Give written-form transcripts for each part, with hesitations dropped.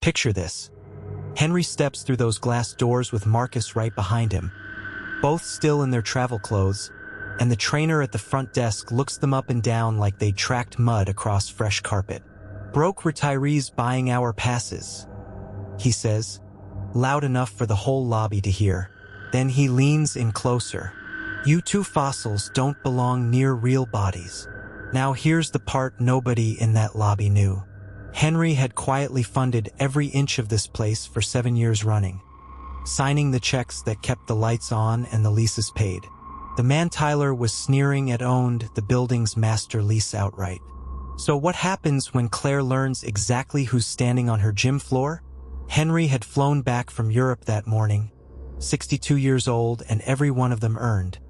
Picture this. Henry steps through those glass doors with Marcus right behind him, both still in their travel clothes, and the trainer at the front desk looks them up and down like they'd tracked mud across fresh carpet. "Broke retirees buying our passes," he says, loud enough for the whole lobby to hear. Then he leans in closer. "You two fossils don't belong near real bodies." Now here's the part nobody in that lobby knew. Henry had quietly funded every inch of this place for 7 years running, signing the checks that kept the lights on and the leases paid. The man Tyler was sneering at owned the building's master lease outright. So what happens when Claire learns exactly who's standing on her gym floor? Henry had flown back from Europe that morning, 62 years old, and every one of them earned,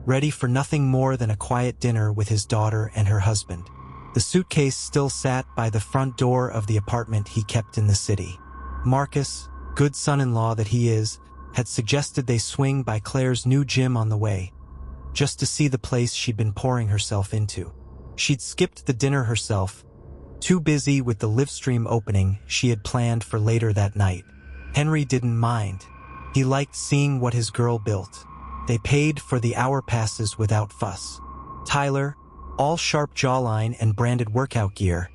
ready for nothing more than a quiet dinner with his daughter and her husband. The suitcase still sat by the front door of the apartment he kept in the city. Marcus, good son-in-law that he is, had suggested they swing by Claire's new gym on the way, just to see the place she'd been pouring herself into. She'd skipped the dinner herself, too busy with the live stream opening she had planned for later that night. Henry didn't mind. He liked seeing what his girl built. They paid for the hour passes without fuss. Tyler, all sharp jawline and branded workout gear,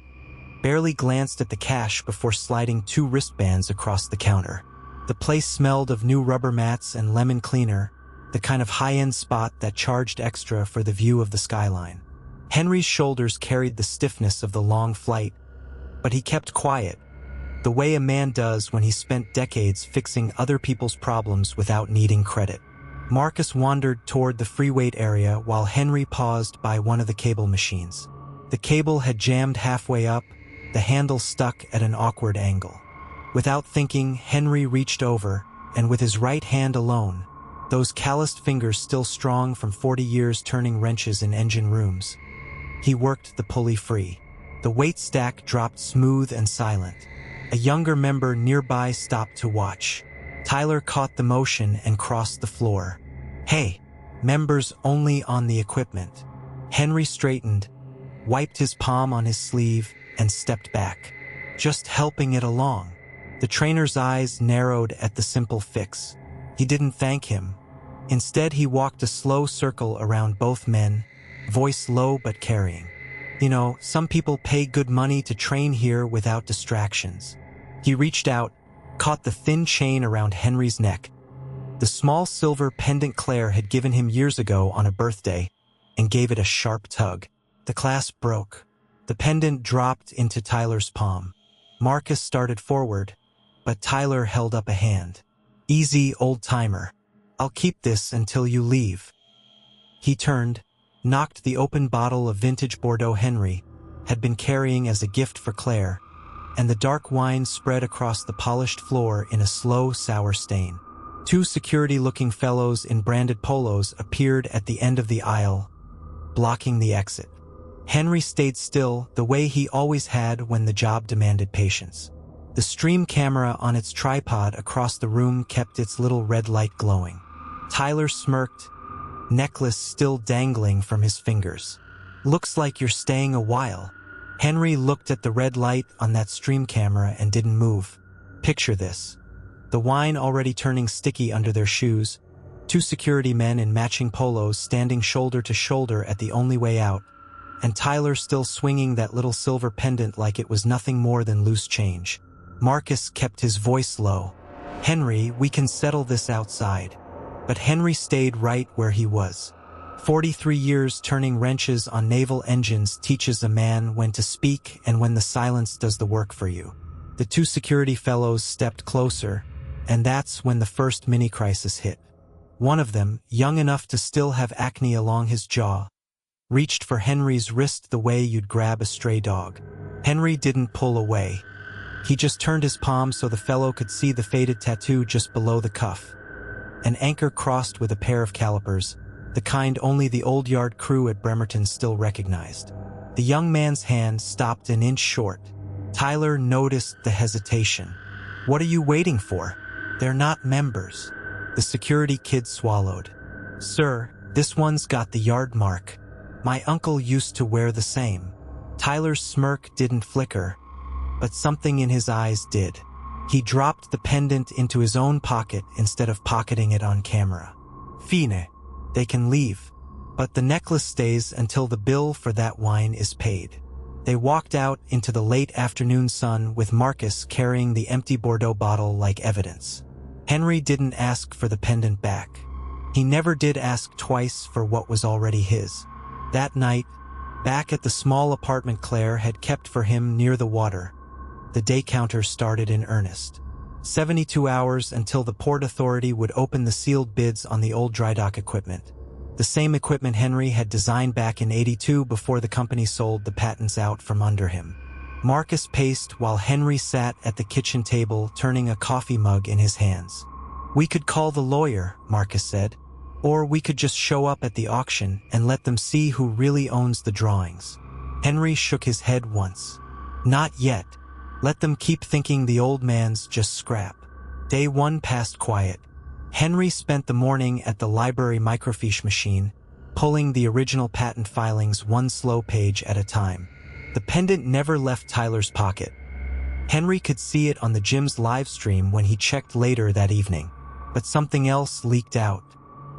barely glanced at the cash before sliding 2 wristbands across the counter. The place smelled of new rubber mats and lemon cleaner, the kind of high-end spot that charged extra for the view of the skyline. Henry's shoulders carried the stiffness of the long flight, but he kept quiet, the way a man does when he spent decades fixing other people's problems without needing credit. Marcus wandered toward the free weight area while Henry paused by one of the cable machines. The cable had jammed halfway up, the handle stuck at an awkward angle. Without thinking, Henry reached over, and with his right hand alone, those calloused fingers still strong from 40 years turning wrenches in engine rooms, he worked the pulley free. The weight stack dropped smooth and silent. A younger member nearby stopped to watch. Tyler caught the motion and crossed the floor. "Hey, members only on the equipment." Henry straightened, wiped his palm on his sleeve, and stepped back. "Just helping it along." The trainer's eyes narrowed at the simple fix. He didn't thank him. Instead, he walked a slow circle around both men, voice low but carrying. "You know, some people pay good money to train here without distractions." He reached out, caught the thin chain around Henry's neck, the small silver pendant Claire had given him years ago on a birthday, and gave it a sharp tug. The clasp broke. The pendant dropped into Tyler's palm. Marcus started forward, but Tyler held up a hand. "Easy, old-timer. I'll keep this until you leave." He turned, knocked the open bottle of vintage Bordeaux Henry had been carrying as a gift for Claire, and the dark wine spread across the polished floor in a slow, sour stain. 2 security-looking fellows in branded polos appeared at the end of the aisle, blocking the exit. Henry stayed still, the way he always had when the job demanded patience. The stream camera on its tripod across the room kept its little red light glowing. Tyler smirked, necklace still dangling from his fingers. "Looks like you're staying a while." Henry looked at the red light on that stream camera and didn't move. Picture this. The wine already turning sticky under their shoes, 2 security men in matching polos standing shoulder to shoulder at the only way out, and Tyler still swinging that little silver pendant like it was nothing more than loose change. Marcus kept his voice low. "Henry, we can settle this outside." But Henry stayed right where he was. 43 years turning wrenches on naval engines teaches a man when to speak and when the silence does the work for you. The 2 security fellows stepped closer, and that's when the first mini-crisis hit. One of them, young enough to still have acne along his jaw, reached for Henry's wrist the way you'd grab a stray dog. Henry didn't pull away. He just turned his palm so the fellow could see the faded tattoo just below the cuff. An anchor crossed with a pair of calipers, the kind only the old yard crew at Bremerton still recognized. The young man's hand stopped an inch short. Tyler noticed the hesitation. "What are you waiting for? They're not members." The security kid swallowed. "Sir, this one's got the yard mark. My uncle used to wear the same." Tyler's smirk didn't flicker, but something in his eyes did. He dropped the pendant into his own pocket instead of pocketing it on camera. Fine. They can leave. But the necklace stays until the bill for that wine is paid. They walked out into the late afternoon sun with Marcus carrying the empty Bordeaux bottle like evidence. Henry didn't ask for the pendant back. He never did ask twice for what was already his. That night, back at the small apartment Claire had kept for him near the water, the day counter started in earnest. 72 hours until the Port Authority would open the sealed bids on the old dry dock equipment. The same equipment Henry had designed back in '82 before the company sold the patents out from under him. Marcus paced while Henry sat at the kitchen table turning a coffee mug in his hands. "We could call the lawyer," Marcus said. "Or we could just show up at the auction and let them see who really owns the drawings." Henry shook his head once. "Not yet. Let them keep thinking the old man's just scrap." Day one passed quiet. Henry spent the morning at the library microfiche machine, pulling the original patent filings one slow page at a time. The pendant never left Tyler's pocket. Henry could see it on the gym's live stream when he checked later that evening. But something else leaked out.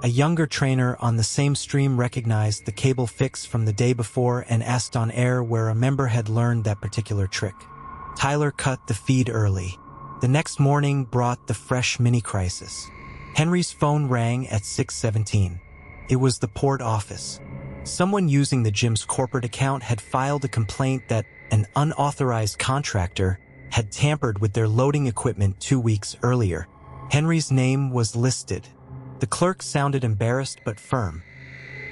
A younger trainer on the same stream recognized the cable fix from the day before and asked on air where a member had learned that particular trick. Tyler cut the feed early. The next morning brought the fresh mini-crisis. Henry's phone rang at 6:17. It was the port office. Someone using the gym's corporate account had filed a complaint that an unauthorized contractor had tampered with their loading equipment 2 weeks earlier. Henry's name was listed. The clerk sounded embarrassed but firm.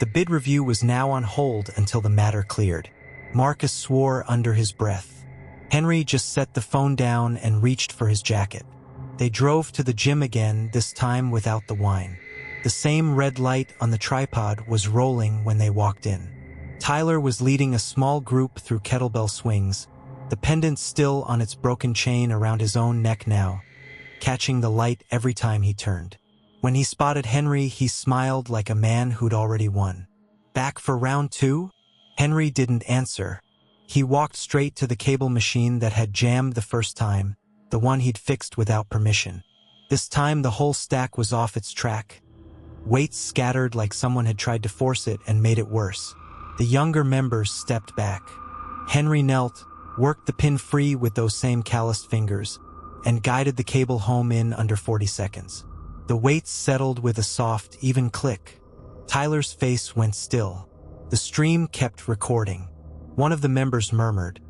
The bid review was now on hold until the matter cleared. Marcus swore under his breath. Henry just set the phone down and reached for his jacket. They drove to the gym again, this time without the wine. The same red light on the tripod was rolling when they walked in. Tyler was leading a small group through kettlebell swings, the pendant still on its broken chain around his own neck now, catching the light every time he turned. When he spotted Henry, he smiled like a man who'd already won. "Back for round 2? Henry didn't answer. He walked straight to the cable machine that had jammed the first time, the one he'd fixed without permission. This time the whole stack was off its track. Weights scattered like someone had tried to force it and made it worse. The younger members stepped back. Henry knelt, worked the pin free with those same calloused fingers, and guided the cable home in under 40 seconds. The weights settled with a soft, even click. Tyler's face went still. The stream kept recording. One of the members murmured,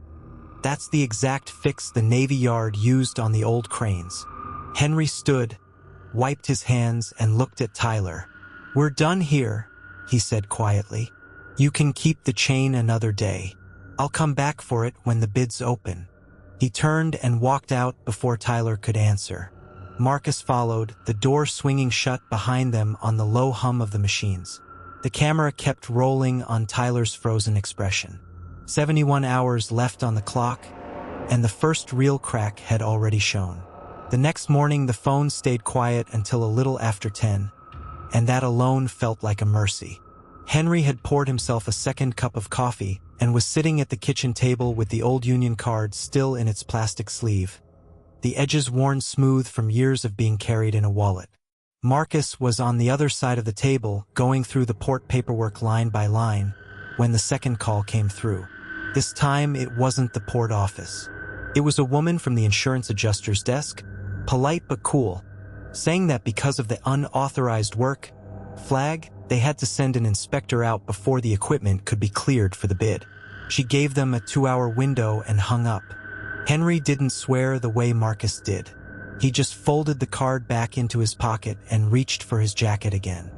"That's the exact fix the Navy Yard used on the old cranes." Henry stood, wiped his hands, and looked at Tyler. "We're done here," he said quietly. "You can keep the chain another day. I'll come back for it when the bids open." He turned and walked out before Tyler could answer. Marcus followed, the door swinging shut behind them on the low hum of the machines. The camera kept rolling on Tyler's frozen expression. 71 hours left on the clock, and the first real crack had already shown. The next morning the phone stayed quiet until a little after 10, and that alone felt like a mercy. Henry had poured himself a second cup of coffee and was sitting at the kitchen table with the old Union card still in its plastic sleeve, the edges worn smooth from years of being carried in a wallet. Marcus was on the other side of the table, going through the port paperwork line by line, when the second call came through. This time it wasn't the port office. It was a woman from the insurance adjuster's desk, polite but cool, saying that because of the unauthorized work flag, they had to send an inspector out before the equipment could be cleared for the bid. She gave them a 2-hour window and hung up. Henry didn't swear the way Marcus did. He just folded the card back into his pocket and reached for his jacket again.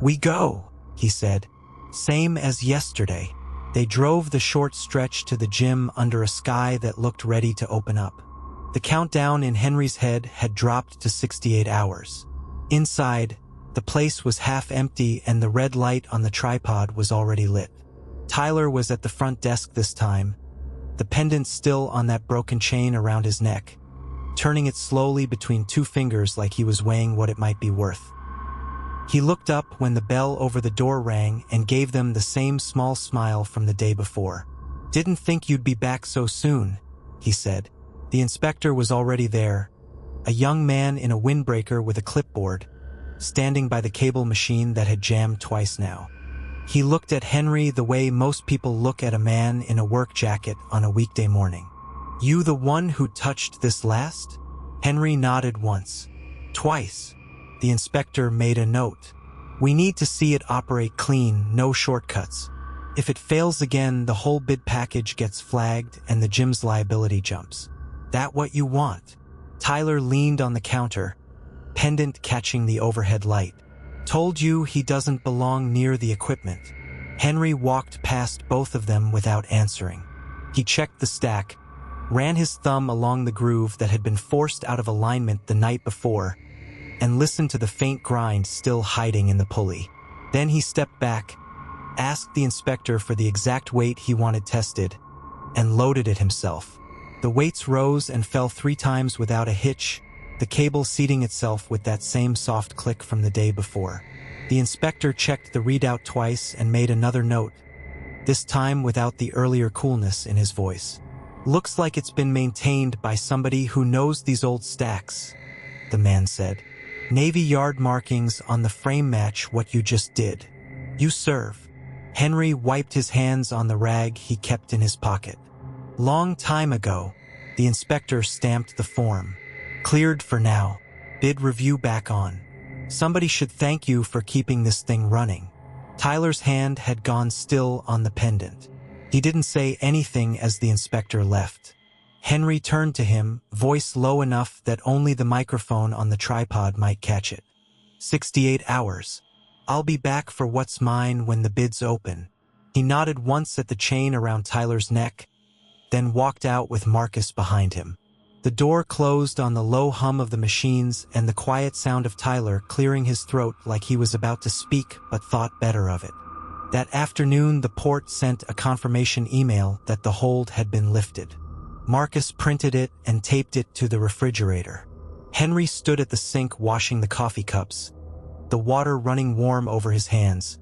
"We go," he said. Same as yesterday. They drove the short stretch to the gym under a sky that looked ready to open up. The countdown in Henry's head had dropped to 68 hours. Inside, the place was half empty and the red light on the tripod was already lit. Tyler was at the front desk this time, the pendant still on that broken chain around his neck, turning it slowly between 2 fingers like he was weighing what it might be worth. He looked up when the bell over the door rang and gave them the same small smile from the day before. "Didn't think you'd be back so soon," he said. The inspector was already there, a young man in a windbreaker with a clipboard, standing by the cable machine that had jammed twice now. He looked at Henry the way most people look at a man in a work jacket on a weekday morning. "You the one who touched this last?" Henry nodded once. "Twice." The inspector made a note. "We need to see it operate clean, no shortcuts. If it fails again, the whole bid package gets flagged and the gym's liability jumps. That what you want?" Tyler leaned on the counter, pendant catching the overhead light. "Told you he doesn't belong near the equipment." Henry walked past both of them without answering. He checked the stack, ran his thumb along the groove that had been forced out of alignment the night before, and listened to the faint grind still hiding in the pulley. Then he stepped back, asked the inspector for the exact weight he wanted tested, and loaded it himself. The weights rose and fell 3 times without a hitch, the cable seating itself with that same soft click from the day before. The inspector checked the readout twice and made another note, this time without the earlier coolness in his voice. "Looks like it's been maintained by somebody who knows these old stacks," the man said. "Navy Yard markings on the frame match what you just did. You serve." Henry wiped his hands on the rag he kept in his pocket. "Long time ago." The inspector stamped the form. "Cleared for now. Bid review back on. Somebody should thank you for keeping this thing running." Tyler's hand had gone still on the pendant. He didn't say anything as the inspector left. Henry turned to him, voice low enough that only the microphone on the tripod might catch it. 68 hours. I'll be back for what's mine when the bids open." He nodded once at the chain around Tyler's neck, then walked out with Marcus behind him. The door closed on the low hum of the machines and the quiet sound of Tyler clearing his throat like he was about to speak but thought better of it. That afternoon, the port sent a confirmation email that the hold had been lifted. Marcus printed it and taped it to the refrigerator. Henry stood at the sink washing the coffee cups, the water running warm over his hands,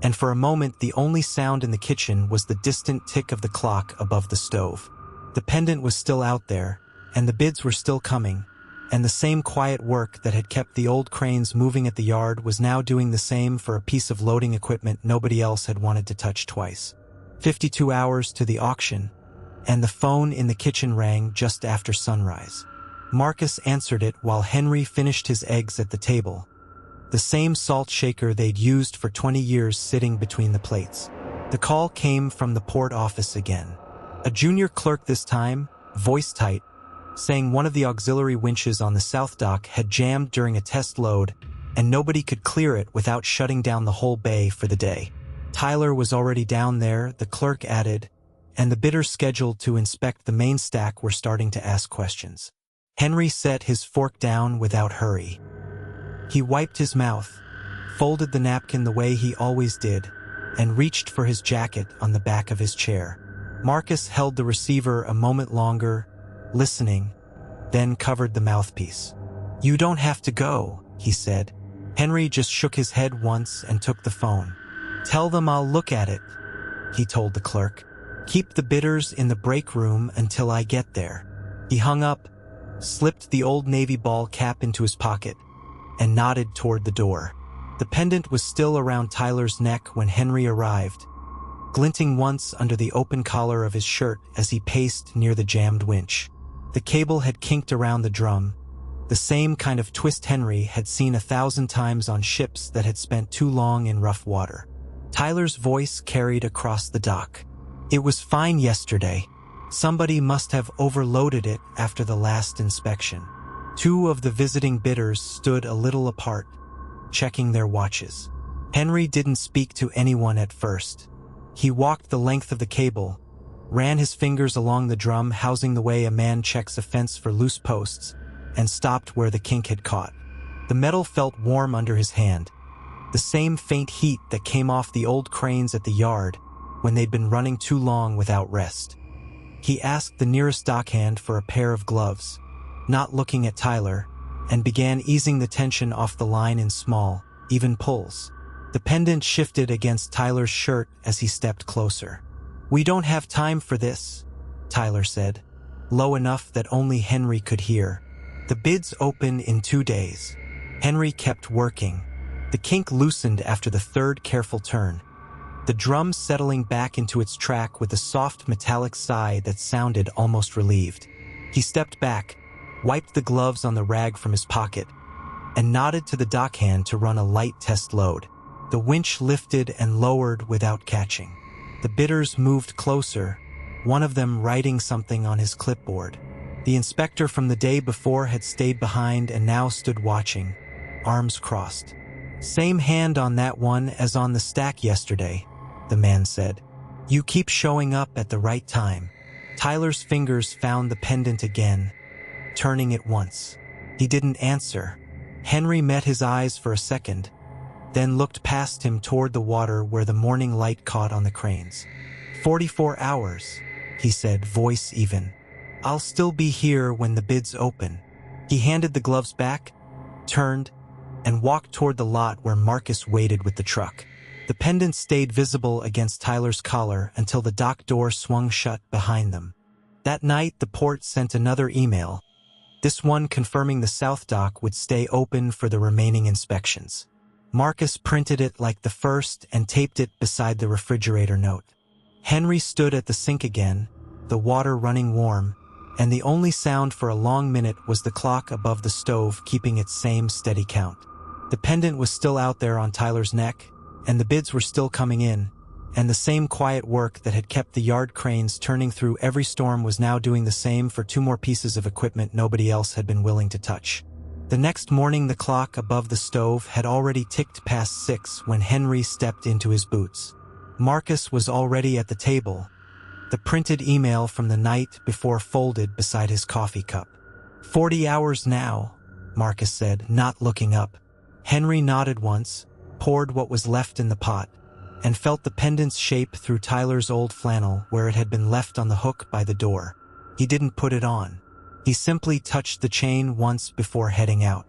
and for a moment the only sound in the kitchen was the distant tick of the clock above the stove. The pendant was still out there, and the bids were still coming, and the same quiet work that had kept the old cranes moving at the yard was now doing the same for a piece of loading equipment nobody else had wanted to touch twice. 52 hours to the auction, and the phone in the kitchen rang just after sunrise. Marcus answered it while Henry finished his eggs at the table, the same salt shaker they'd used for 20 years sitting between the plates. The call came from the port office again. A junior clerk this time, voice tight, saying one of the auxiliary winches on the south dock had jammed during a test load and nobody could clear it without shutting down the whole bay for the day. Tyler was already down there, the clerk added, and the bidders scheduled to inspect the main stack were starting to ask questions. Henry set his fork down without hurry. He wiped his mouth, folded the napkin the way he always did, and reached for his jacket on the back of his chair. Marcus held the receiver a moment longer, listening, then covered the mouthpiece. "You don't have to go," he said. Henry just shook his head once and took the phone. "Tell them I'll look at it," he told the clerk. "Keep the bidders in the break room until I get there." He hung up, slipped the old Navy ball cap into his pocket, and nodded toward the door. The pendant was still around Tyler's neck when Henry arrived, glinting once under the open collar of his shirt as he paced near the jammed winch. The cable had kinked around the drum, the same kind of twist Henry had seen 1,000 times on ships that had spent too long in rough water. Tyler's voice carried across the dock. "It was fine yesterday. Somebody must have overloaded it after the last inspection." 2 of the visiting bidders stood a little apart, checking their watches. Henry didn't speak to anyone at first. He walked the length of the cable, ran his fingers along the drum housing the way a man checks a fence for loose posts, and stopped where the kink had caught. The metal felt warm under his hand, the same faint heat that came off the old cranes at the yard when they'd been running too long without rest. He asked the nearest dockhand for a pair of gloves, not looking at Tyler, and began easing the tension off the line in small, even pulls. The pendant shifted against Tyler's shirt as he stepped closer. "We don't have time for this," Tyler said, low enough that only Henry could hear. The bids open in 2 days. Henry kept working. The kink loosened after the third careful turn, the drum settling back into its track with a soft metallic sigh that sounded almost relieved. He stepped back, wiped the gloves on the rag from his pocket, and nodded to the dockhand to run a light test load. The winch lifted and lowered without catching. The bidders moved closer, one of them writing something on his clipboard. The inspector from the day before had stayed behind and now stood watching, arms crossed. "Same hand on that one as on the stack yesterday," the man said. "You keep showing up at the right time." Tyler's fingers found the pendant again, turning it once. He didn't answer. Henry met his eyes for a second, then looked past him toward the water where the morning light caught on the cranes. 44 hours, he said, voice even. "I'll still be here when the bids open." He handed the gloves back, turned, and walked toward the lot where Marcus waited with the truck. The pendant stayed visible against Tyler's collar until the dock door swung shut behind them. That night, the port sent another email, this one confirming the south dock would stay open for the remaining inspections. Marcus printed it like the first and taped it beside the refrigerator note. Henry stood at the sink again, the water running warm, and the only sound for a long minute was the clock above the stove keeping its same steady count. The pendant was still out there on Tyler's neck, and the bids were still coming in, and the same quiet work that had kept the yard cranes turning through every storm was now doing the same for 2 more pieces of equipment nobody else had been willing to touch. The next morning, the clock above the stove had already ticked past 6 when Henry stepped into his boots. Marcus was already at the table, the printed email from the night before folded beside his coffee cup. 40 hours now, Marcus said, not looking up. Henry nodded once, poured what was left in the pot, and felt the pendant's shape through Tyler's old flannel where it had been left on the hook by the door. He didn't put it on. He simply touched the chain once before heading out.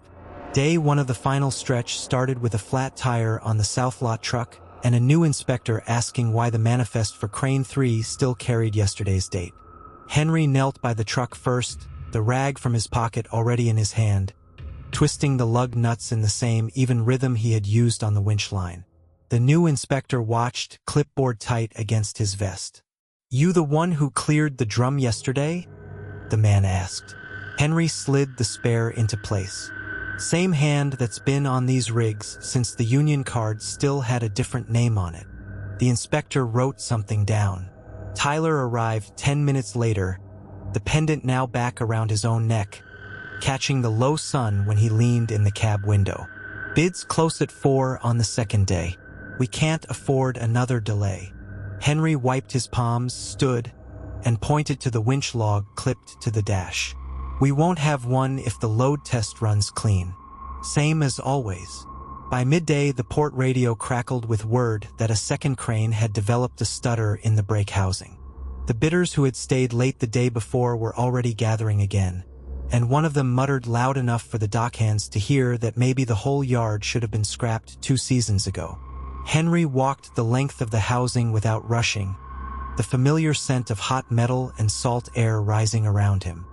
Day 1 of the final stretch started with a flat tire on the south lot truck and a new inspector asking why the manifest for Crane 3 still carried yesterday's date. Henry knelt by the truck first, the rag from his pocket already in his hand, twisting the lug nuts in the same even rhythm he had used on the winch line. The new inspector watched, clipboard tight against his vest. "You the one who cleared the drum yesterday?" the man asked. Henry slid the spare into place. "Same hand that's been on these rigs since the union card still had a different name on it." The inspector wrote something down. Tyler arrived 10 minutes later, the pendant now back around his own neck, catching the low sun when he leaned in the cab window. "Bids close at 4 on the second day. We can't afford another delay." Henry wiped his palms, stood, and pointed to the winch log clipped to the dash. "We won't have one if the load test runs clean. Same as always." By midday, the port radio crackled with word that a second crane had developed a stutter in the brake housing. The bidders who had stayed late the day before were already gathering again, and one of them muttered loud enough for the dockhands to hear that maybe the whole yard should have been scrapped 2 seasons ago. Henry walked the length of the housing without rushing, the familiar scent of hot metal and salt air rising around him.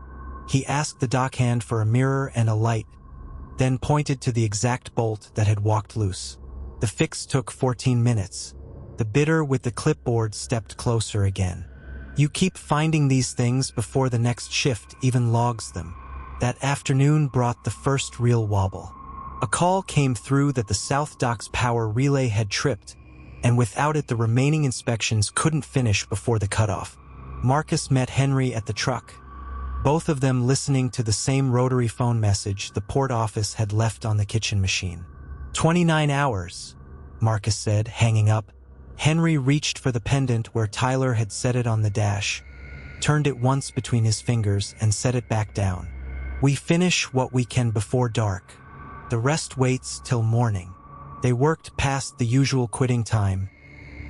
He asked the dockhand for a mirror and a light, then pointed to the exact bolt that had walked loose. The fix took 14 minutes. The bidder with the clipboard stepped closer again. "You keep finding these things before the next shift even logs them." That afternoon brought the first real wobble. A call came through that the South Dock's power relay had tripped, and without it the remaining inspections couldn't finish before the cutoff. Marcus met Henry at the truck, both of them listening to the same rotary phone message the port office had left on the kitchen machine. 29 hours, Marcus said, hanging up. Henry reached for the pendant where Tyler had set it on the dash, turned it once between his fingers and set it back down. "We finish what we can before dark. The rest waits till morning." They worked past the usual quitting time,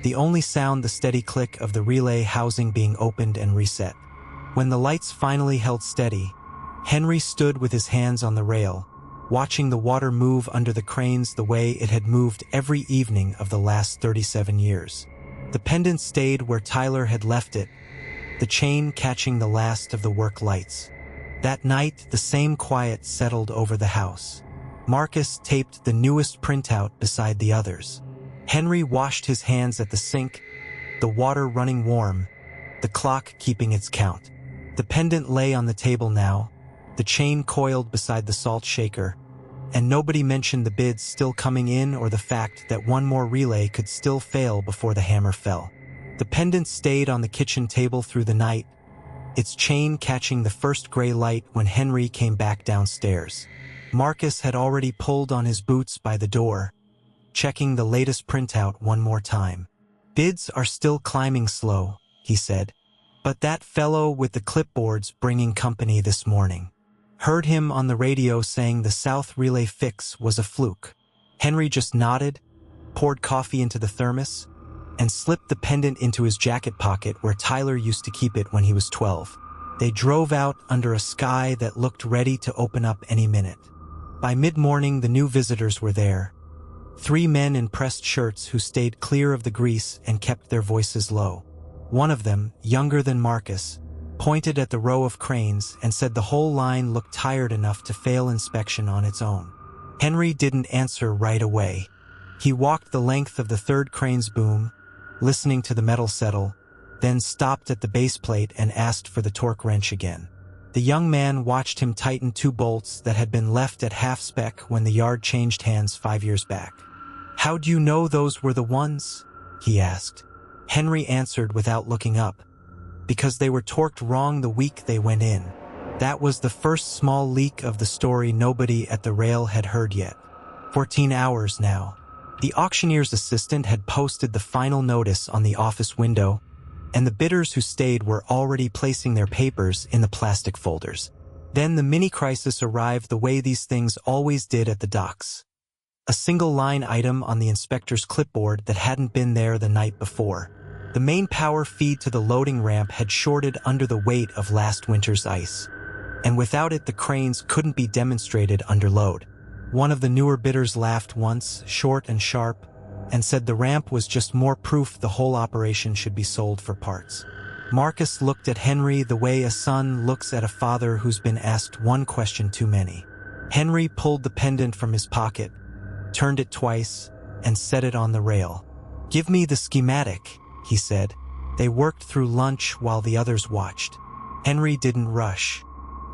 the only sound the steady click of the relay housing being opened and reset. When the lights finally held steady, Henry stood with his hands on the rail, watching the water move under the cranes the way it had moved every evening of the last 37 years. The pendant stayed where Tyler had left it, the chain catching the last of the work lights. That night, the same quiet settled over the house. Marcus taped the newest printout beside the others. Henry washed his hands at the sink, the water running warm, the clock keeping its count. The pendant lay on the table now, the chain coiled beside the salt shaker, and nobody mentioned the bids still coming in or the fact that one more relay could still fail before the hammer fell. The pendant stayed on the kitchen table through the night, its chain catching the first gray light when Henry came back downstairs. Marcus had already pulled on his boots by the door, checking the latest printout one more time. "Bids are still climbing slow," he said, "but that fellow with the clipboard's bringing company this morning. Heard him on the radio saying the South Relay fix was a fluke." Henry just nodded, poured coffee into the thermos, and slipped the pendant into his jacket pocket where Tyler used to keep it when he was 12. They drove out under a sky that looked ready to open up any minute. By mid-morning, the new visitors were there. 3 men in pressed shirts who stayed clear of the grease and kept their voices low. One of them, younger than Marcus, pointed at the row of cranes and said the whole line looked tired enough to fail inspection on its own. Henry didn't answer right away. He walked the length of the third crane's boom, listening to the metal settle, then stopped at the base plate and asked for the torque wrench again. The young man watched him tighten 2 bolts that had been left at half-spec when the yard changed hands 5 years back. "How do you know those were the ones?" he asked. Henry answered without looking up. "Because they were torqued wrong the week they went in." That was the first small leak of the story nobody at the rail had heard yet. 14 hours now. The auctioneer's assistant had posted the final notice on the office window, and the bidders who stayed were already placing their papers in the plastic folders. Then the mini-crisis arrived the way these things always did at the docks. A single-line item on the inspector's clipboard that hadn't been there the night before. The main power feed to the loading ramp had shorted under the weight of last winter's ice, and without it the cranes couldn't be demonstrated under load. One of the newer bidders laughed once, short and sharp, and said the ramp was just more proof the whole operation should be sold for parts. Marcus looked at Henry the way a son looks at a father who's been asked one question too many. Henry pulled the pendant from his pocket, turned it twice, and set it on the rail. "Give me the schematic," he said. They worked through lunch while the others watched. Henry didn't rush.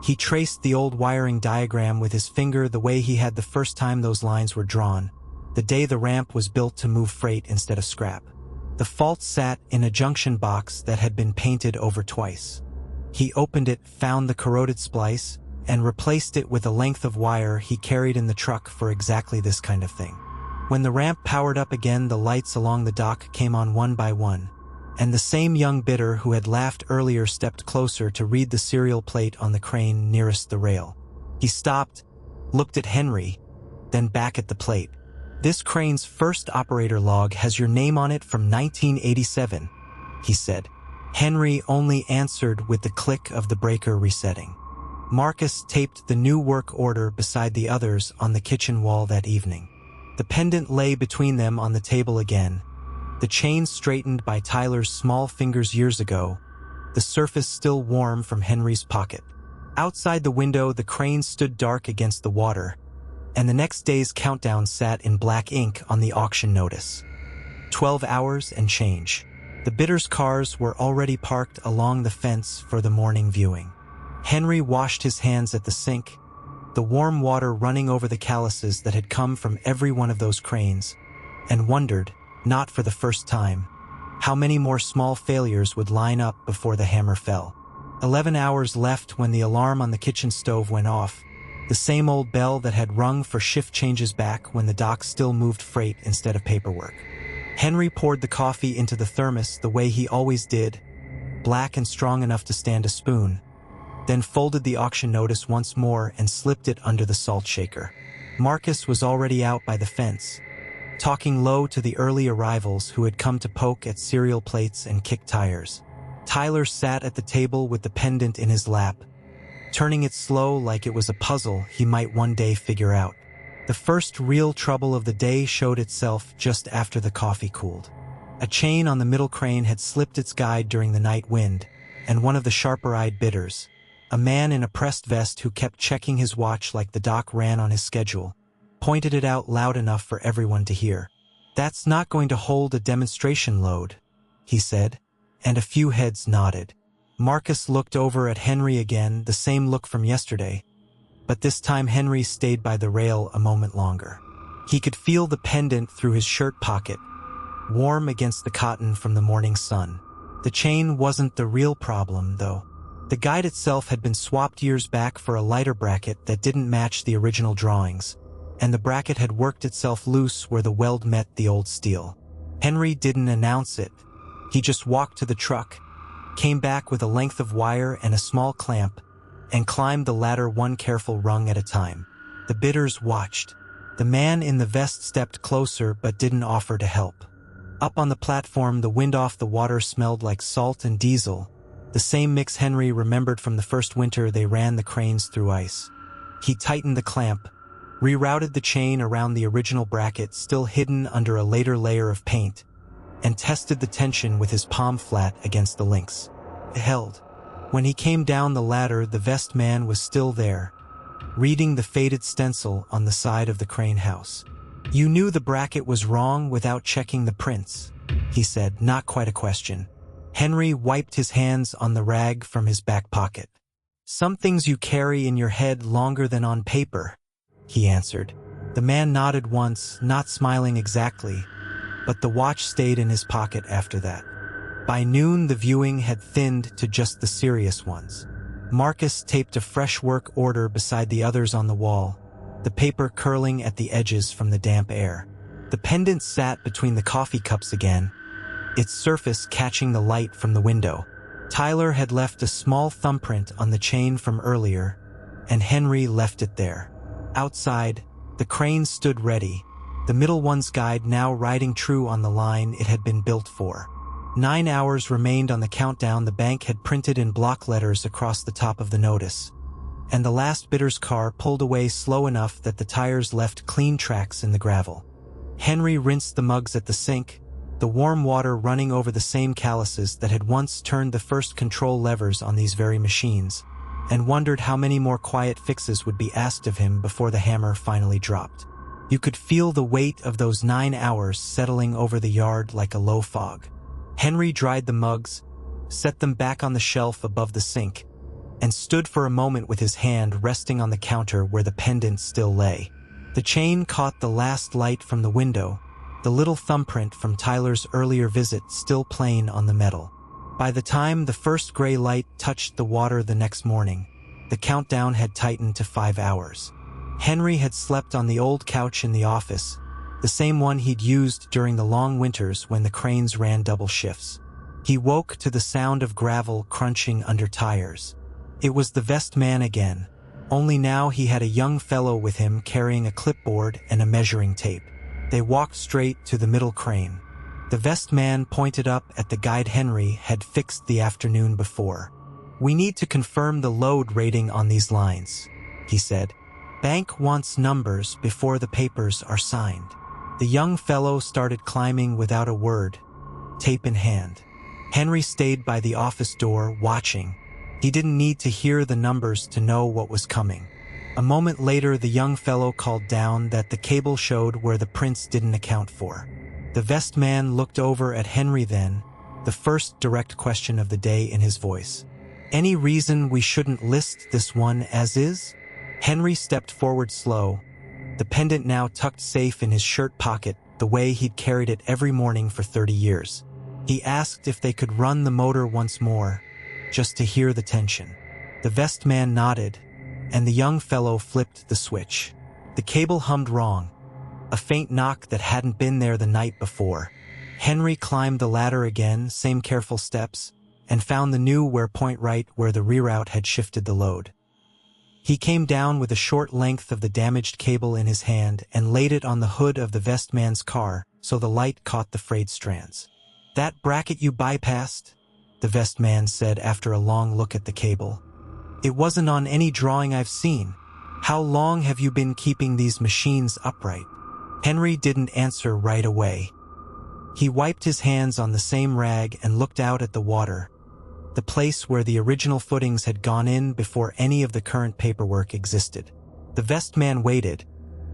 He traced the old wiring diagram with his finger the way he had the first time those lines were drawn, the day the ramp was built to move freight instead of scrap. The fault sat in a junction box that had been painted over twice. He opened it, found the corroded splice, and replaced it with a length of wire he carried in the truck for exactly this kind of thing. When the ramp powered up again, the lights along the dock came on one by one, and the same young bidder who had laughed earlier stepped closer to read the serial plate on the crane nearest the rail. He stopped, looked at Henry, then back at the plate. "This crane's first operator log has your name on it from 1987, he said. Henry only answered with the click of the breaker resetting. Marcus taped the new work order beside the others on the kitchen wall that evening. The pendant lay between them on the table again, the chain straightened by Tyler's small fingers years ago, the surface still warm from Henry's pocket. Outside the window, the crane stood dark against the water, and the next day's countdown sat in black ink on the auction notice. 12 hours and change. The bidders' cars were already parked along the fence for the morning viewing. Henry washed his hands at the sink, the warm water running over the calluses that had come from every one of those cranes, and wondered, not for the first time, how many more small failures would line up before the hammer fell. 11 hours left when the alarm on the kitchen stove went off, the same old bell that had rung for shift changes back when the dock still moved freight instead of paperwork. Henry poured the coffee into the thermos the way he always did, black and strong enough to stand a spoon, then folded the auction notice once more and slipped it under the salt shaker. Marcus was already out by the fence, talking low to the early arrivals who had come to poke at cereal plates and kick tires. Tyler sat at the table with the pendant in his lap, turning it slow like it was a puzzle he might one day figure out. The first real trouble of the day showed itself just after the coffee cooled. A chain on the middle crane had slipped its guide during the night wind, and one of the sharper-eyed bidders, A man in a pressed vest who kept checking his watch like the dock ran on his schedule, pointed it out loud enough for everyone to hear. "That's not going to hold a demonstration load," he said, and a few heads nodded. Marcus looked over at Henry again, the same look from yesterday, but this time Henry stayed by the rail a moment longer. He could feel the pendant through his shirt pocket, warm against the cotton from the morning sun. The chain wasn't the real problem, though. The guide itself had been swapped years back for a lighter bracket that didn't match the original drawings, and the bracket had worked itself loose where the weld met the old steel. Henry didn't announce it. He just walked to the truck, came back with a length of wire and a small clamp, and climbed the ladder one careful rung at a time. The bidders watched. The man in the vest stepped closer but didn't offer to help. Up on the platform, the wind off the water smelled like salt and diesel, the same mix Henry remembered from the first winter they ran the cranes through ice. He tightened the clamp, rerouted the chain around the original bracket still hidden under a later layer of paint, and tested the tension with his palm flat against the links. It held. When he came down the ladder, the vest man was still there, reading the faded stencil on the side of the crane house. "You knew the bracket was wrong without checking the prints," he said, not quite a question. Henry wiped his hands on the rag from his back pocket. "Some things you carry in your head longer than on paper," he answered. The man nodded once, not smiling exactly, but the watch stayed in his pocket after that. By noon, the viewing had thinned to just the serious ones. Marcus taped a fresh work order beside the others on the wall, the paper curling at the edges from the damp air. The pendant sat between the coffee cups again, its surface catching the light from the window. Tyler had left a small thumbprint on the chain from earlier, and Henry left it there. Outside, the crane stood ready, the middle one's guide now riding true on the line it had been built for. 9 hours remained on the countdown the bank had printed in block letters across the top of the notice, and the last bidder's car pulled away slow enough that the tires left clean tracks in the gravel. Henry rinsed the mugs at the sink, the warm water running over the same calluses that had once turned the first control levers on these very machines, and wondered how many more quiet fixes would be asked of him before the hammer finally dropped. You could feel the weight of those 9 hours settling over the yard like a low fog. Henry dried the mugs, set them back on the shelf above the sink, and stood for a moment with his hand resting on the counter where the pendant still lay. The chain caught the last light from the window, the little thumbprint from Tyler's earlier visit still plain on the metal. By the time the first gray light touched the water the next morning, the countdown had tightened to 5 hours. Henry had slept on the old couch in the office, the same one he'd used during the long winters when the cranes ran double shifts. He woke to the sound of gravel crunching under tires. It was the vest man again, only now he had a young fellow with him carrying a clipboard and a measuring tape. They walked straight to the middle crane. The vest man pointed up at the guide Henry had fixed the afternoon before. "We need to confirm the load rating on these lines," he said. "Bank wants numbers before the papers are signed." The young fellow started climbing without a word, tape in hand. Henry stayed by the office door, watching. He didn't need to hear the numbers to know what was coming. A moment later, the young fellow called down that the cable showed where the prints didn't account for. The vest man looked over at Henry then, the first direct question of the day in his voice. "Any reason we shouldn't list this one as is?" Henry stepped forward slow, the pendant now tucked safe in his shirt pocket the way he'd carried it every morning for 30 years. He asked if they could run the motor once more, just to hear the tension. The vest man nodded, and the young fellow flipped the switch. The cable hummed wrong, a faint knock that hadn't been there the night before. Henry climbed the ladder again, same careful steps, and found the new wear point right where the reroute had shifted the load. He came down with a short length of the damaged cable in his hand and laid it on the hood of the vest man's car so the light caught the frayed strands. "That bracket you bypassed?" the vest man said after a long look at the cable. "It wasn't on any drawing I've seen. How long have you been keeping these machines upright?" Henry didn't answer right away. He wiped his hands on the same rag and looked out at the water, the place where the original footings had gone in before any of the current paperwork existed. The vest man waited,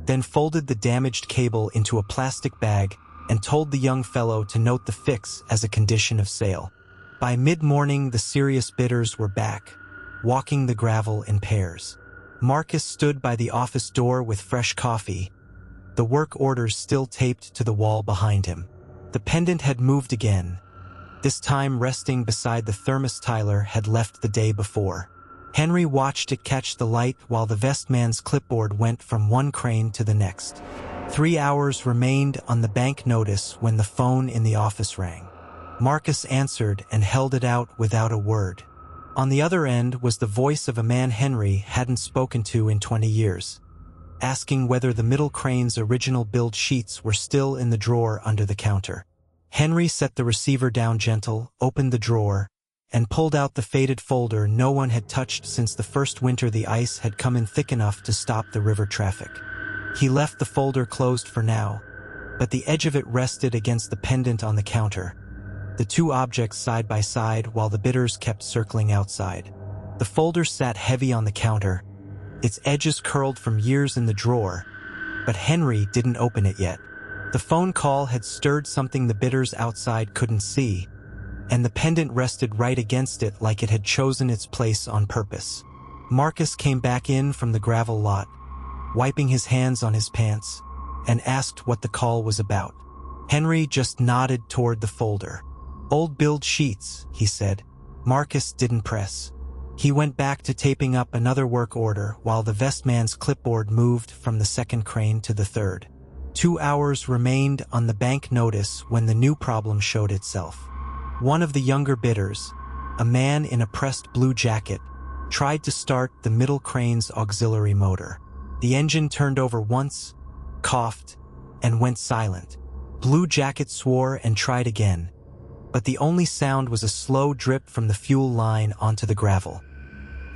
then folded the damaged cable into a plastic bag and told the young fellow to note the fix as a condition of sale. By mid-morning, the serious bidders were back, walking the gravel in pairs. Marcus stood by the office door with fresh coffee, the work orders still taped to the wall behind him. The pendant had moved again, this time resting beside the thermos Tyler had left the day before. Henry watched it catch the light while the vest man's clipboard went from one crane to the next. 3 hours remained on the bank notice when the phone in the office rang. Marcus answered and held it out without a word. On the other end was the voice of a man Henry hadn't spoken to in 20 years, asking whether the middle crane's original build sheets were still in the drawer under the counter. Henry set the receiver down gentle, opened the drawer, and pulled out the faded folder no one had touched since the first winter the ice had come in thick enough to stop the river traffic. He left the folder closed for now, but the edge of it rested against the pendant on the counter, the two objects side by side while the bidders kept circling outside. The folder sat heavy on the counter, its edges curled from years in the drawer, but Henry didn't open it yet. The phone call had stirred something the bidders outside couldn't see, and the pendant rested right against it like it had chosen its place on purpose. Marcus came back in from the gravel lot, wiping his hands on his pants, and asked what the call was about. Henry just nodded toward the folder. "Old build sheets," he said. Marcus didn't press. He went back to taping up another work order while the vest man's clipboard moved from the second crane to the third. 2 hours remained on the bank notice when the new problem showed itself. One of the younger bidders, a man in a pressed blue jacket, tried to start the middle crane's auxiliary motor. The engine turned over once, coughed, and went silent. Blue Jacket swore and tried again, but the only sound was a slow drip from the fuel line onto the gravel.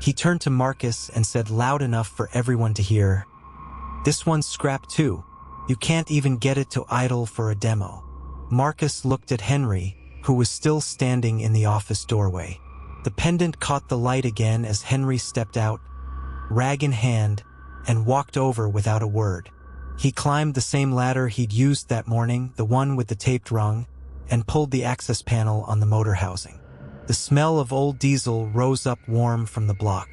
He turned to Marcus and said loud enough for everyone to hear, "This one's scrapped too. You can't even get it to idle for a demo." Marcus looked at Henry, who was still standing in the office doorway. The pendant caught the light again as Henry stepped out, rag in hand, and walked over without a word. He climbed the same ladder he'd used that morning, the one with the taped rung, and pulled the access panel on the motor housing. The smell of old diesel rose up warm from the block.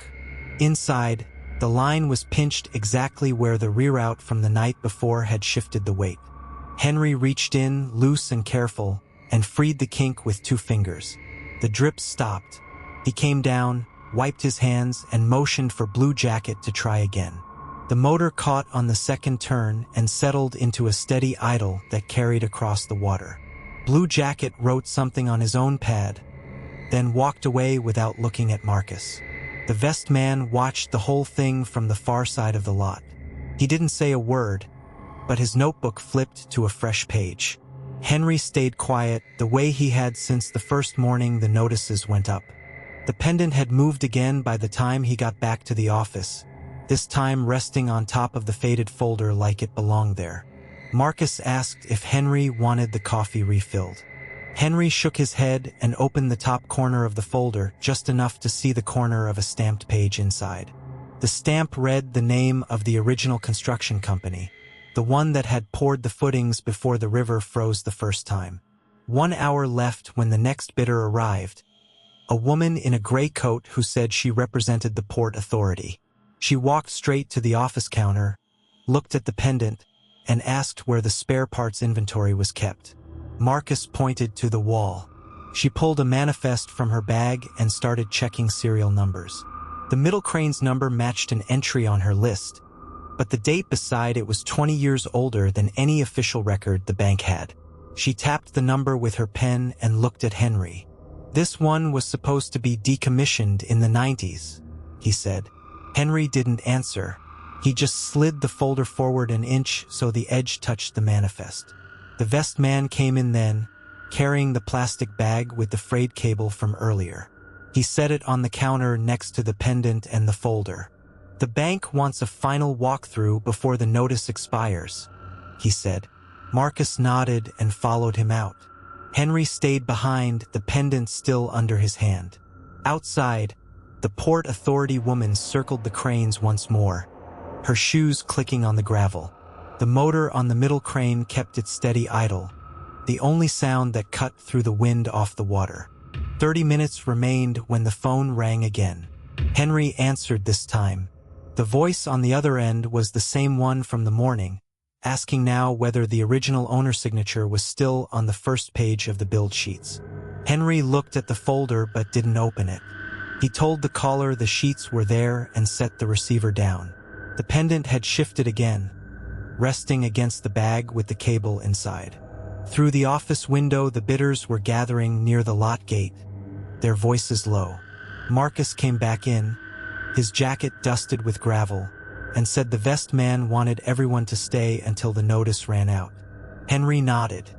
Inside, the line was pinched exactly where the reroute from the night before had shifted the weight. Henry reached in, loose and careful, and freed the kink with 2 fingers. The drip stopped. He came down, wiped his hands, and motioned for Blue Jacket to try again. The motor caught on the second turn and settled into a steady idle that carried across the water. Blue Jacket wrote something on his own pad, then walked away without looking at Marcus. The vest man watched the whole thing from the far side of the lot. He didn't say a word, but his notebook flipped to a fresh page. Henry stayed quiet, the way he had since the first morning the notices went up. The pendant had moved again by the time he got back to the office, this time resting on top of the faded folder like it belonged there. Marcus asked if Henry wanted the coffee refilled. Henry shook his head and opened the top corner of the folder just enough to see the corner of a stamped page inside. The stamp read the name of the original construction company, the one that had poured the footings before the river froze the first time. 1 hour left when the next bidder arrived, a woman in a gray coat who said she represented the Port Authority. She walked straight to the office counter, looked at the pendant, and asked where the spare parts inventory was kept. Marcus pointed to the wall. She pulled a manifest from her bag and started checking serial numbers. The middle crane's number matched an entry on her list, but the date beside it was 20 years older than any official record the bank had. She tapped the number with her pen and looked at Henry. "This one was supposed to be decommissioned in the 90s, he said. Henry didn't answer. He just slid the folder forward an inch so the edge touched the manifest. The vest man came in then, carrying the plastic bag with the frayed cable from earlier. He set it on the counter next to the pendant and the folder. "The bank wants a final walkthrough before the notice expires," he said. Marcus nodded and followed him out. Henry stayed behind, the pendant still under his hand. Outside, the Port Authority woman circled the cranes once more, her shoes clicking on the gravel. The motor on the middle crane kept its steady idle, the only sound that cut through the wind off the water. 30 minutes remained when the phone rang again. Henry answered this time. The voice on the other end was the same one from the morning, asking now whether the original owner signature was still on the first page of the build sheets. Henry looked at the folder but didn't open it. He told the caller the sheets were there and set the receiver down. The pendant had shifted again, resting against the bag with the cable inside. Through the office window, the bidders were gathering near the lot gate, their voices low. Marcus came back in, his jacket dusted with gravel, and said the vest man wanted everyone to stay until the notice ran out. Henry nodded.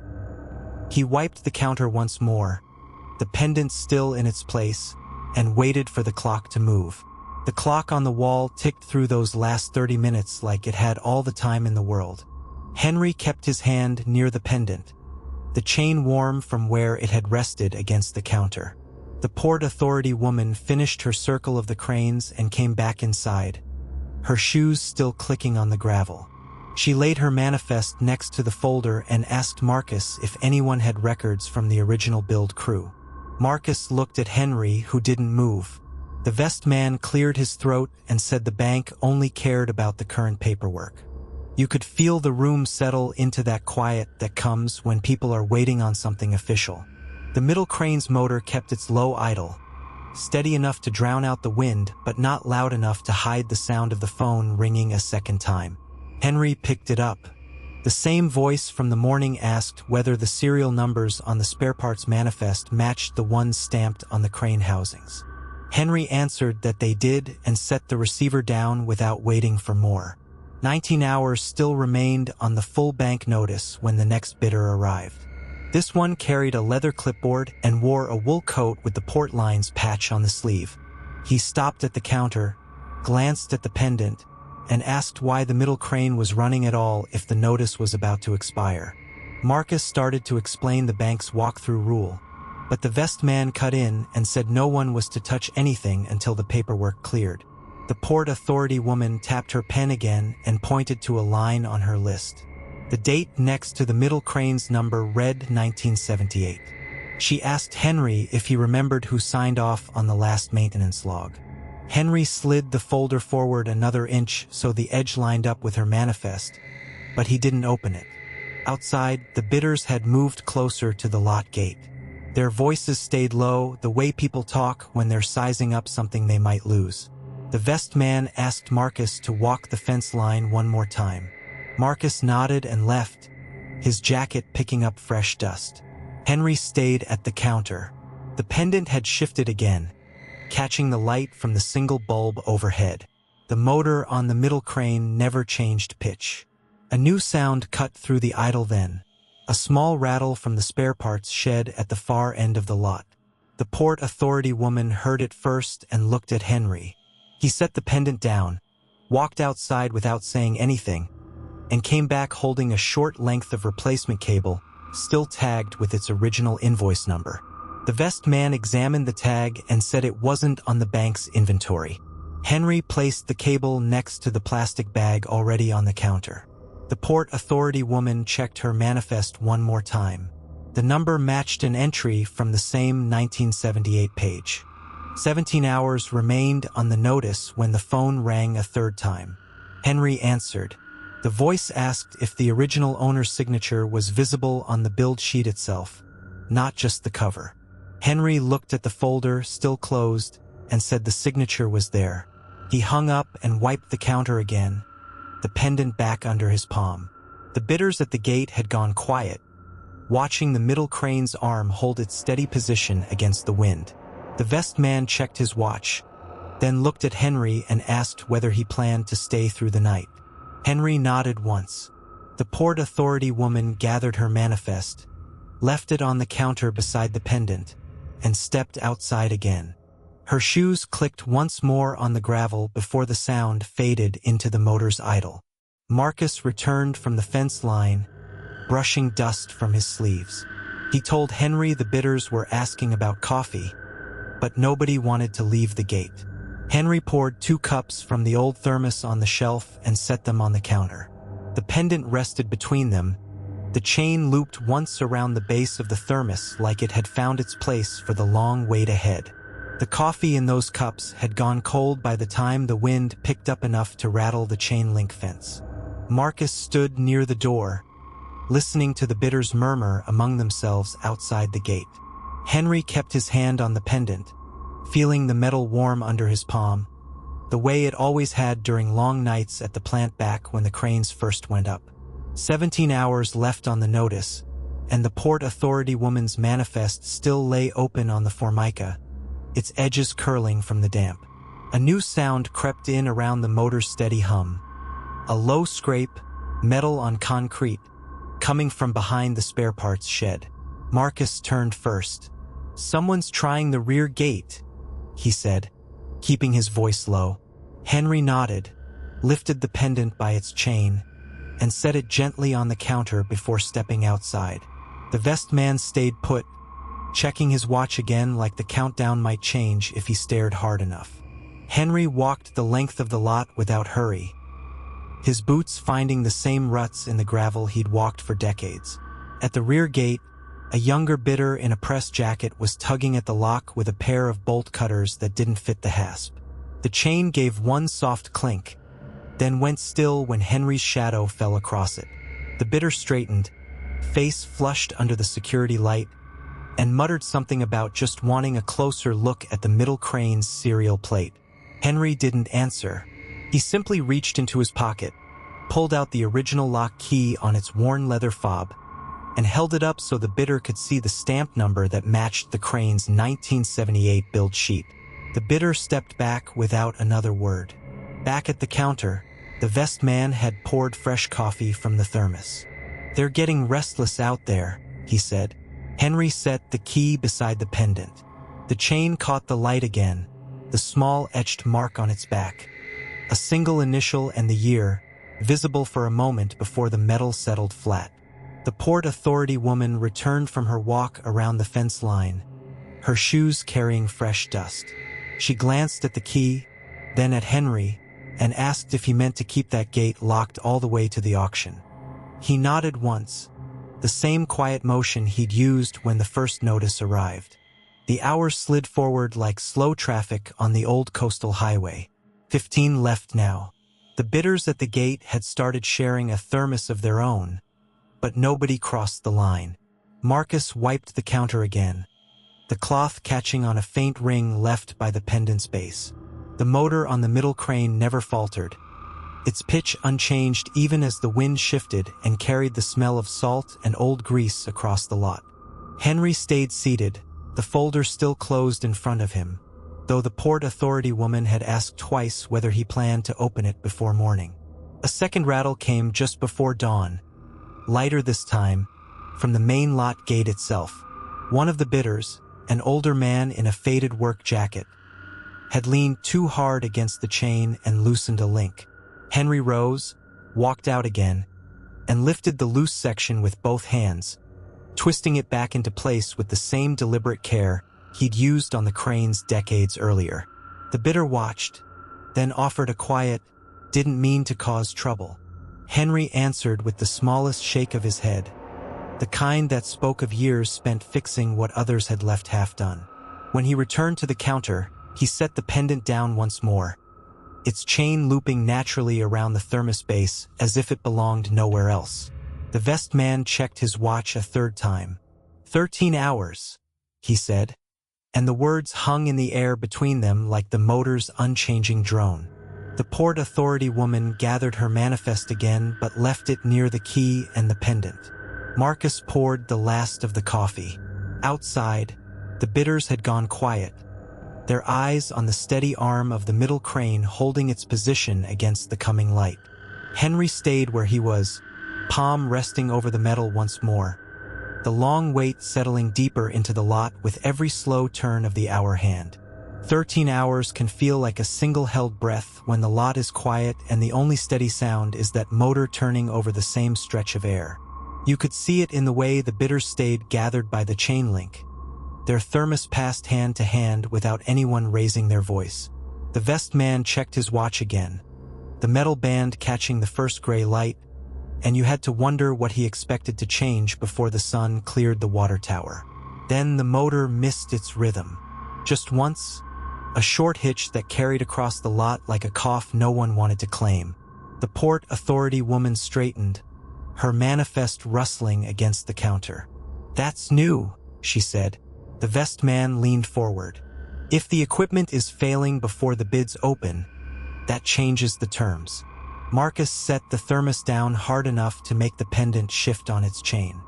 He wiped the counter once more, the pendant still in its place, and waited for the clock to move. The clock on the wall ticked through those last 30 minutes like it had all the time in the world. Henry kept his hand near the pendant, the chain warm from where it had rested against the counter. The Port Authority woman finished her circle of the cranes and came back inside, her shoes still clicking on the gravel. She laid her manifest next to the folder and asked Marcus if anyone had records from the original build crew. Marcus looked at Henry, who didn't move. The vest man cleared his throat and said the bank only cared about the current paperwork. You could feel the room settle into that quiet that comes when people are waiting on something official. The middle crane's motor kept its low idle, steady enough to drown out the wind but not loud enough to hide the sound of the phone ringing a second time. Henry picked it up. The same voice from the morning asked whether the serial numbers on the spare parts manifest matched the ones stamped on the crane housings. Henry answered that they did and set the receiver down without waiting for more. 19 hours still remained on the full bank notice when the next bidder arrived. This one carried a leather clipboard and wore a wool coat with the Port Lines patch on the sleeve. He stopped at the counter, glanced at the pendant, and asked why the middle crane was running at all if the notice was about to expire. Marcus started to explain the bank's walkthrough rule, but the vest man cut in and said no one was to touch anything until the paperwork cleared. The Port Authority woman tapped her pen again and pointed to a line on her list. The date next to the middle crane's number read 1978. She asked Henry if he remembered who signed off on the last maintenance log. Henry slid the folder forward another inch so the edge lined up with her manifest, but he didn't open it. Outside, the bidders had moved closer to the lot gate. Their voices stayed low, the way people talk when they're sizing up something they might lose. The vest man asked Marcus to walk the fence line one more time. Marcus nodded and left, his jacket picking up fresh dust. Henry stayed at the counter. The pendant had shifted again, catching the light from the single bulb overhead. The motor on the middle crane never changed pitch. A new sound cut through the idle then, a small rattle from the spare parts shed at the far end of the lot. The Port Authority woman heard it first and looked at Henry. He set the pendant down, walked outside without saying anything, and came back holding a short length of replacement cable, still tagged with its original invoice number. The vest man examined the tag and said it wasn't on the bank's inventory. Henry placed the cable next to the plastic bag already on the counter. The Port Authority woman checked her manifest one more time. The number matched an entry from the same 1978 page. 17 hours remained on the notice when the phone rang a third time. Henry answered. The voice asked if the original owner's signature was visible on the build sheet itself, not just the cover. Henry looked at the folder, still closed, and said the signature was there. He hung up and wiped the counter again, the pendant back under his palm. The bidders at the gate had gone quiet, watching the middle crane's arm hold its steady position against the wind. The vest man checked his watch, then looked at Henry and asked whether he planned to stay through the night. Henry nodded once. The Port Authority woman gathered her manifest, left it on the counter beside the pendant, and stepped outside again. Her shoes clicked once more on the gravel before the sound faded into the motor's idle. Marcus returned from the fence line, brushing dust from his sleeves. He told Henry the bidders were asking about coffee, but nobody wanted to leave the gate. Henry poured 2 cups from the old thermos on the shelf and set them on the counter. The pendant rested between them. The chain looped once around the base of the thermos like it had found its place for the long wait ahead. The coffee in those cups had gone cold by the time the wind picked up enough to rattle the chain link fence. Marcus stood near the door, listening to the bidders murmur among themselves outside the gate. Henry kept his hand on the pendant, feeling the metal warm under his palm, the way it always had during long nights at the plant back when the cranes first went up. 17 hours left on the notice, and the Port Authority woman's manifest still lay open on the formica, its edges curling from the damp. A new sound crept in around the motor's steady hum. A low scrape, metal on concrete, coming from behind the spare parts shed. Marcus turned first. "Someone's trying the rear gate," he said, keeping his voice low. Henry nodded, lifted the pendant by its chain, and set it gently on the counter before stepping outside. The vest man stayed put, checking his watch again like the countdown might change if he stared hard enough. Henry walked the length of the lot without hurry, his boots finding the same ruts in the gravel he'd walked for decades. At the rear gate, a younger bidder in a press jacket was tugging at the lock with a pair of bolt cutters that didn't fit the hasp. The chain gave one soft clink, then went still when Henry's shadow fell across it. The bidder straightened, face flushed under the security light, and muttered something about just wanting a closer look at the middle crane's serial plate. Henry didn't answer. He simply reached into his pocket, pulled out the original lock key on its worn leather fob, and held it up so the bidder could see the stamp number that matched the crane's 1978 build sheet. The bidder stepped back without another word. Back at the counter, the vest man had poured fresh coffee from the thermos. "They're getting restless out there," he said. Henry set the key beside the pendant. The chain caught the light again, the small etched mark on its back. A single initial and the year, visible for a moment before the metal settled flat. The Port Authority woman returned from her walk around the fence line, her shoes carrying fresh dust. She glanced at the key, then at Henry, and asked if he meant to keep that gate locked all the way to the auction. He nodded once, the same quiet motion he'd used when the first notice arrived. The hours slid forward like slow traffic on the old coastal highway. 15 left now. The bidders at the gate had started sharing a thermos of their own, but nobody crossed the line. Marcus wiped the counter again, the cloth catching on a faint ring left by the pendant's base. The motor on the middle crane never faltered, its pitch unchanged even as the wind shifted and carried the smell of salt and old grease across the lot. Henry stayed seated, the folder still closed in front of him, though the Port Authority woman had asked twice whether he planned to open it before morning. A second rattle came just before dawn, lighter this time, from the main lot gate itself. One of the bidders, an older man in a faded work jacket, had leaned too hard against the chain and loosened a link. Henry rose, walked out again, and lifted the loose section with both hands, twisting it back into place with the same deliberate care he'd used on the cranes decades earlier. The bidder watched, then offered a quiet, "Didn't mean to cause trouble." Henry answered with the smallest shake of his head, the kind that spoke of years spent fixing what others had left half done. When he returned to the counter, he set the pendant down once more, its chain looping naturally around the thermos base as if it belonged nowhere else. The vest man checked his watch a third time. 13 hours, he said, and the words hung in the air between them like the motor's unchanging drone. The Port Authority woman gathered her manifest again but left it near the key and the pendant. Marcus poured the last of the coffee. Outside, the bidders had gone quiet, their eyes on the steady arm of the middle crane holding its position against the coming light. Henry stayed where he was, palm resting over the metal once more, the long wait settling deeper into the lot with every slow turn of the hour hand. 13 hours can feel like a single held breath when the lot is quiet and the only steady sound is that motor turning over the same stretch of air. You could see it in the way the bidders stayed gathered by the chain link, Their thermos passed hand to hand without anyone raising their voice. The vest man checked his watch again, the metal band catching the first gray light, and you had to wonder what he expected to change before the sun cleared the water tower. Then the motor missed its rhythm. Just once, a short hitch that carried across the lot like a cough no one wanted to claim. The Port Authority woman straightened, her manifest rustling against the counter. "That's new," she said. The vest man leaned forward. "If the equipment is failing before the bids open, that changes the terms." Marcus set the thermos down hard enough to make the pendant shift on its chain.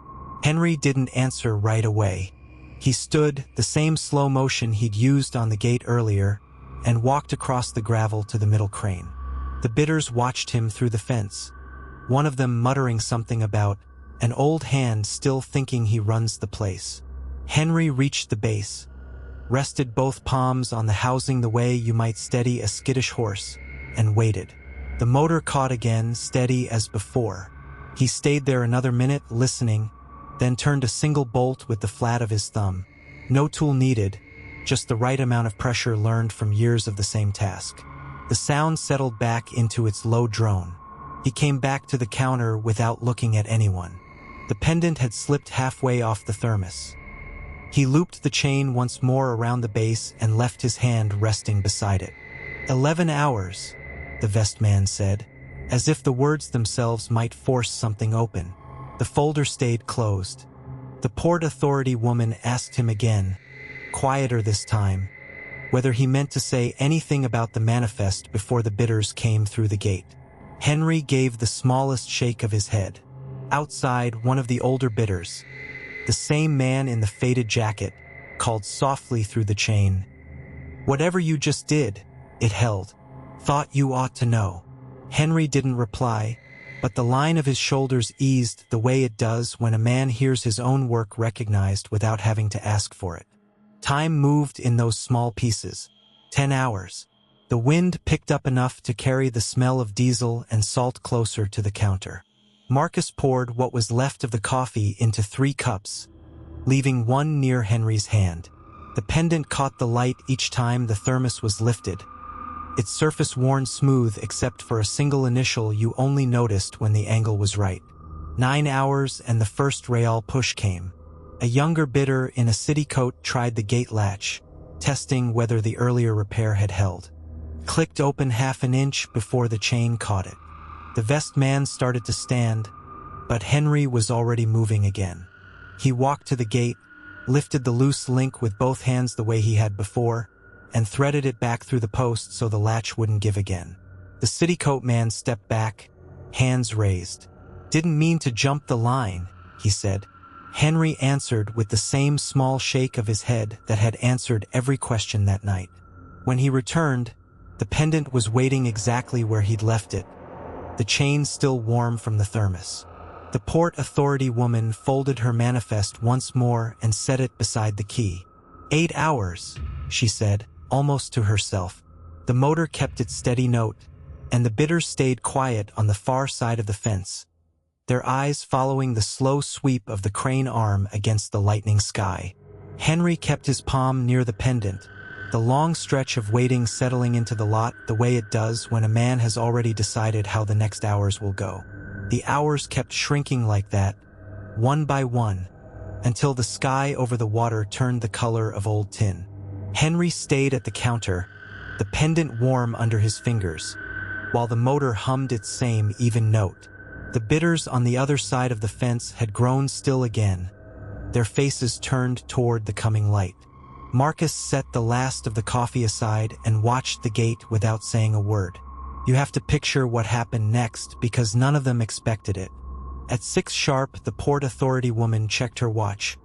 Henry didn't answer right away. He stood, the same slow motion he'd used on the gate earlier, and walked across the gravel to the middle crane. The bidders watched him through the fence, one of them muttering something about an old hand still thinking he runs the place. Henry reached the base, rested both palms on the housing the way you might steady a skittish horse, and waited. The motor caught again, steady as before. He stayed there another minute, listening, then turned a single bolt with the flat of his thumb. No tool needed, just the right amount of pressure learned from years of the same task. The sound settled back into its low drone. He came back to the counter without looking at anyone. The pendant had slipped halfway off the thermos. He looped the chain once more around the base and left his hand resting beside it. 11 hours, the vest man said, as if the words themselves might force something open. The folder stayed closed. The Port Authority woman asked him again, quieter this time, whether he meant to say anything about the manifest before the bidders came through the gate. Henry gave the smallest shake of his head. Outside, one of the older bidders, the same man in the faded jacket, called softly through the chain. "Whatever you just did," it held. "Thought you ought to know." Henry didn't reply, but the line of his shoulders eased the way it does when a man hears his own work recognized without having to ask for it. Time moved in those small pieces. 10 hours. The wind picked up enough to carry the smell of diesel and salt closer to the counter. Marcus poured what was left of the coffee into 3 cups, leaving one near Henry's hand. The pendant caught the light each time the thermos was lifted, its surface worn smooth except for a single initial you only noticed when the angle was right. 9 hours and the first real push came. A younger bidder in a city coat tried the gate latch, testing whether the earlier repair had held. Clicked open half an inch before the chain caught it. The vest man started to stand, but Henry was already moving again. He walked to the gate, lifted the loose link with both hands the way he had before, and threaded it back through the post so the latch wouldn't give again. The city coat man stepped back, hands raised. "Didn't mean to jump the line," he said. Henry answered with the same small shake of his head that had answered every question that night. When he returned, the pendant was waiting exactly where he'd left it, the chain still warm from the thermos. The Port Authority woman folded her manifest once more and set it beside the key. 8 hours, she said, almost to herself. The motor kept its steady note, and the bidders stayed quiet on the far side of the fence, their eyes following the slow sweep of the crane arm against the lightning sky. Henry kept his palm near the pendant, the long stretch of waiting settling into the lot the way it does when a man has already decided how the next hours will go. The hours kept shrinking like that, one by one, until the sky over the water turned the color of old tin. Henry stayed at the counter, the pendant warm under his fingers, while the motor hummed its same even note. The bidders on the other side of the fence had grown still again, their faces turned toward the coming light. Marcus set the last of the coffee aside and watched the gate without saying a word. You have to picture what happened next because none of them expected it. At 6 sharp, the Port Authority woman checked her watch,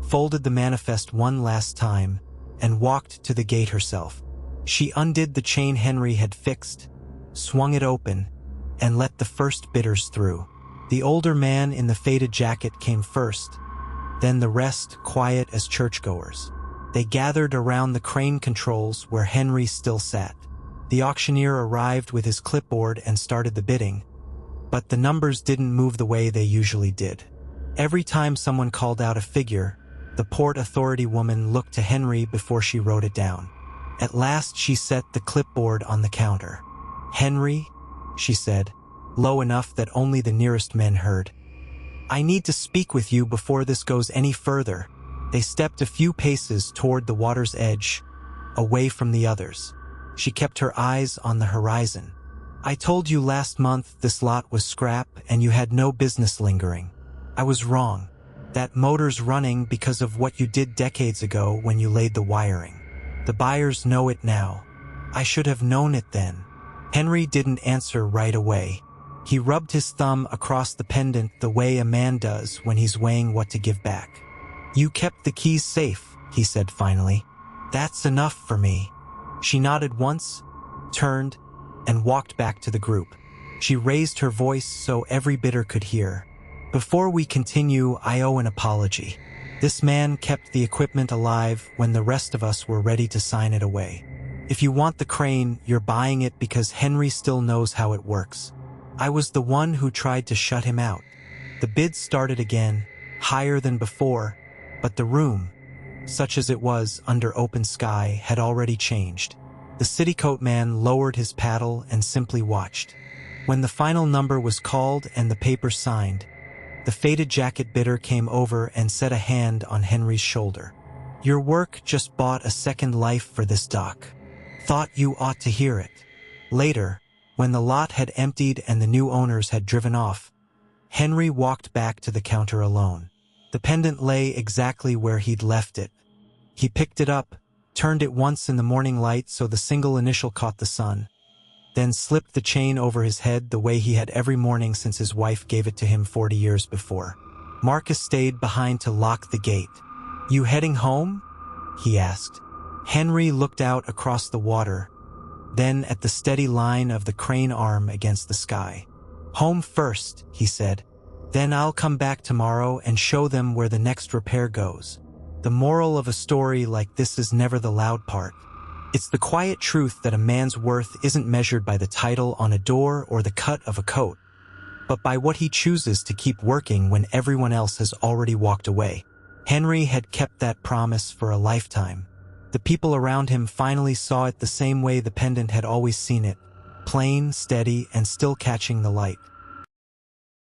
folded the manifest one last time, and walked to the gate herself. She undid the chain Henry had fixed, swung it open, and let the first bidders through. The older man in the faded jacket came first, then the rest quiet as churchgoers. They gathered around the crane controls where Henry still sat. The auctioneer arrived with his clipboard and started the bidding, but the numbers didn't move the way they usually did. Every time someone called out a figure, The Port Authority woman looked to Henry before she wrote it down. At last she set the clipboard on the counter. "Henry," she said, low enough that only the nearest men heard. "I need to speak with you before this goes any further." They stepped a few paces toward the water's edge, away from the others. She kept her eyes on the horizon. "I told you last month this lot was scrap and you had no business lingering. I was wrong. That motor's running because of what you did decades ago when you laid the wiring. The buyers know it now. I should have known it then." Henry didn't answer right away. He rubbed his thumb across the pendant the way a man does when he's weighing what to give back. "You kept the keys safe," he said finally. "That's enough for me." She nodded once, turned, and walked back to the group. She raised her voice so every bidder could hear. "Before we continue, I owe an apology. This man kept the equipment alive when the rest of us were ready to sign it away. If you want the crane, you're buying it because Henry still knows how it works. I was the one who tried to shut him out." The bid started again, higher than before, but the room, such as it was under open sky, had already changed. The citycoat man lowered his paddle and simply watched. When the final number was called and the paper signed, the faded jacket bidder came over and set a hand on Henry's shoulder. "Your work just bought a second life for this dock. Thought you ought to hear it." Later, when the lot had emptied and the new owners had driven off, Henry walked back to the counter alone. The pendant lay exactly where he'd left it. He picked it up, turned it once in the morning light so the single initial caught the sun, then slipped the chain over his head the way he had every morning since his wife gave it to him 40 years before. Marcus stayed behind to lock the gate. "You heading home?" he asked. Henry looked out across the water, then at the steady line of the crane arm against the sky. "Home first," he said. "Then I'll come back tomorrow and show them where the next repair goes." The moral of a story like this is never the loud part. It's the quiet truth that a man's worth isn't measured by the title on a door or the cut of a coat, but by what he chooses to keep working when everyone else has already walked away. Henry had kept that promise for a lifetime. The people around him finally saw it the same way the pendant had always seen it, plain, steady, and still catching the light.